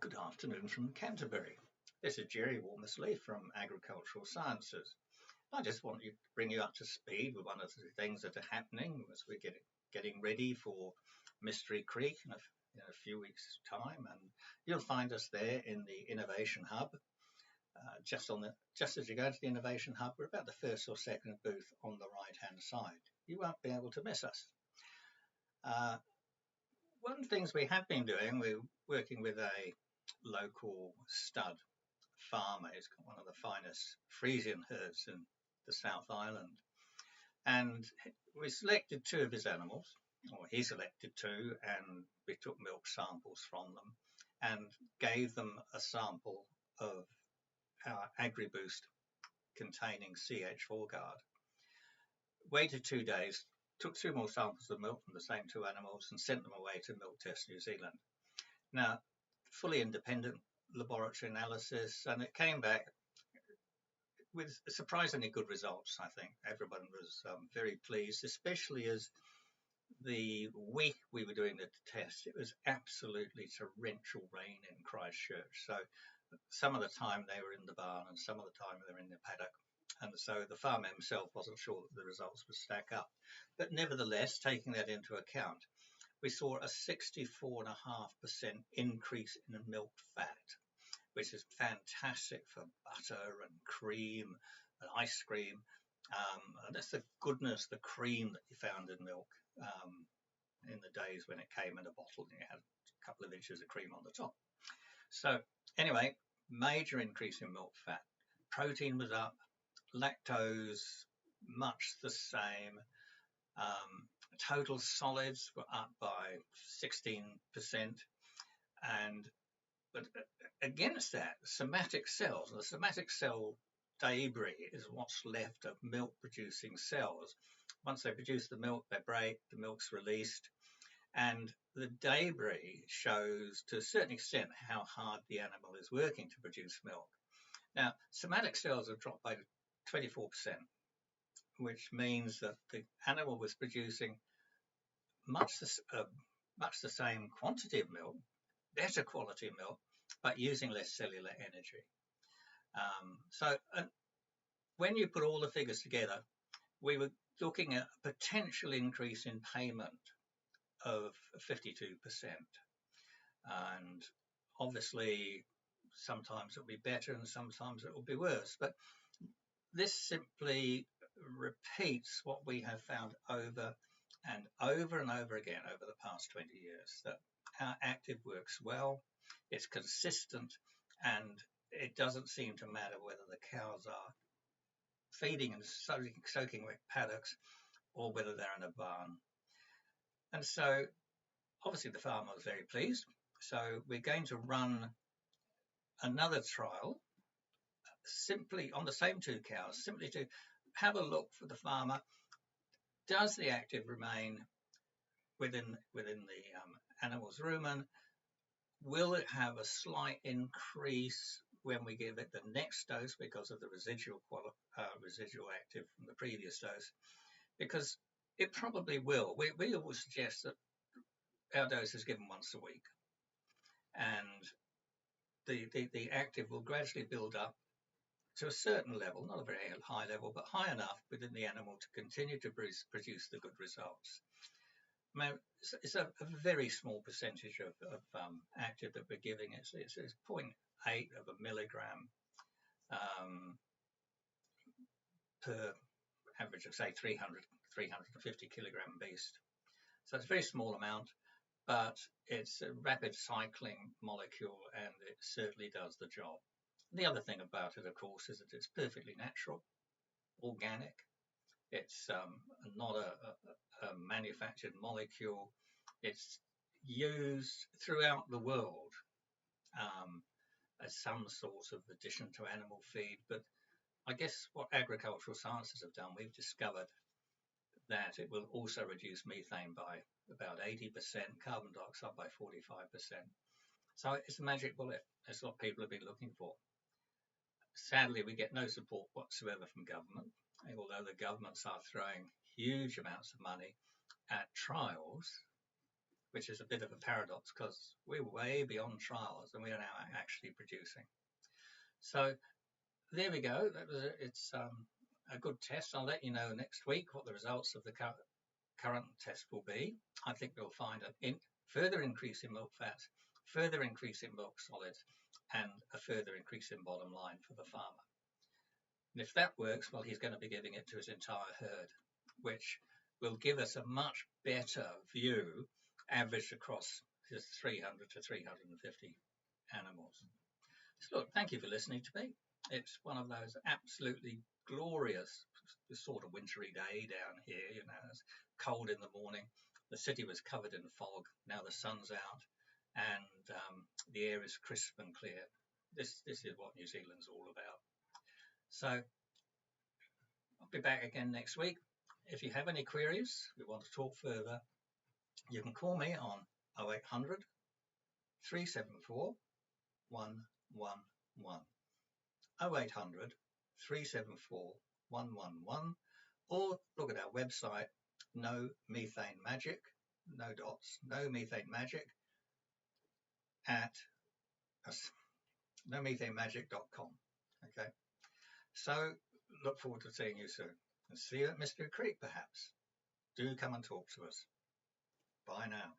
Good afternoon from Canterbury. This is Jerry Walmersley from Agricultural Sciences. I just want to bring you up to speed with one of the things that are happening as we're getting ready for Mystery Creek in a few weeks' time, and you'll find us there in the Innovation Hub. Just as you go to the Innovation Hub, we're about the first or second booth on the right-hand side. You won't be able to miss us. One of the things we have been doing, we're working with a local stud farmer. He's got one of the finest Friesian herds in the South Island. And we selected two of his animals, or he selected two, and we took milk samples from them and gave them a sample of our Agriboost containing CH4GUARD. Waited 2 days, took 2 more samples of milk from the same two animals and sent them away to Milk Test New Zealand. Now, fully independent laboratory analysis, and it came back with surprisingly good results. I think everyone was very pleased, especially as the week we were doing the test, it was absolutely torrential rain in Christchurch. So some of the time they were in the barn and some of the time they were in the paddock. And so the farmer himself wasn't sure that the results would stack up. But nevertheless, taking that into account, we saw a 64.5% increase in milk fat, which is fantastic for butter and cream and ice cream. And that's the goodness, the cream that you found in milk in the days when it came in a bottle and you had a couple of inches of cream on the top. So anyway, major increase in milk fat. Protein was up, lactose much the same. Total solids were up by 16%, but against that, somatic cells, the somatic cell debris is what's left of milk producing cells. Once they produce the milk, they break, the milk's released, and the debris shows to a certain extent how hard the animal is working to produce milk. Now, somatic cells have dropped by 24%, which means that the animal was producing much the same quantity of milk, better quality of milk, but using less cellular energy. So when you put all the figures together, we were looking at a potential increase in payment of 52%. And obviously, sometimes it'll be better and sometimes it will be worse. But this simply repeats what we have found over and over again over the past 20 years, that our active works well, it's consistent, and it doesn't seem to matter whether the cows are feeding and soaking wet paddocks or whether they're in a barn. And so obviously the farmer was very pleased. So we're going to run another trial simply on the same two cows, simply to have a look for the farmer. Does the active remain within the animal's rumen? Will it have a slight increase when we give it the next dose because of the residual active from the previous dose? Because it probably will. We always suggest that our dose is given once a week, and the active will gradually build up to a certain level, not a very high level, but high enough within the animal to continue to produce the good results. Now, it's a very small percentage of active that we're giving. It's 0.8 of a milligram per average of, say, 350 kilogram beast. So it's a very small amount, but it's a rapid cycling molecule and it certainly does the job. The other thing about it, of course, is that it's perfectly natural, organic. It's not a manufactured molecule. It's used throughout the world as some sort of addition to animal feed. But I guess what agricultural sciences have done, we've discovered that it will also reduce methane by about 80%, carbon dioxide by 45%. So it's a magic bullet. That's what people have been looking for. Sadly, we get no support whatsoever from government, although the governments are throwing huge amounts of money at trials which is a bit of a paradox because we're way beyond trials and we are now actually producing. So there we go. It's a good test. I'll let you know next week what the results of the current test will be. I think we'll find a further increase in milk fat, further increase in milk solids, and a further increase in bottom line for the farmer. And if that works, well, he's going to be giving it to his entire herd, which will give us a much better view averaged across his 300 to 350 animals. So look, thank you for listening to me. It's one of those absolutely glorious sort of wintry day down here. You know, it's cold in the morning. The city was covered in fog. Now the sun's out, and the air is crisp and clear. This is what New Zealand's all about. So I'll be back again next week. If you have any queries, we want to talk further, you can call me on 0800 374 111. 0800 374 111, or look at our website, No Methane Magic, no dots, No Methane Magic at nomethanemagic.com. Okay, so look forward to seeing you soon, and see you at Mystery Creek perhaps. Do come and talk to us. Bye now.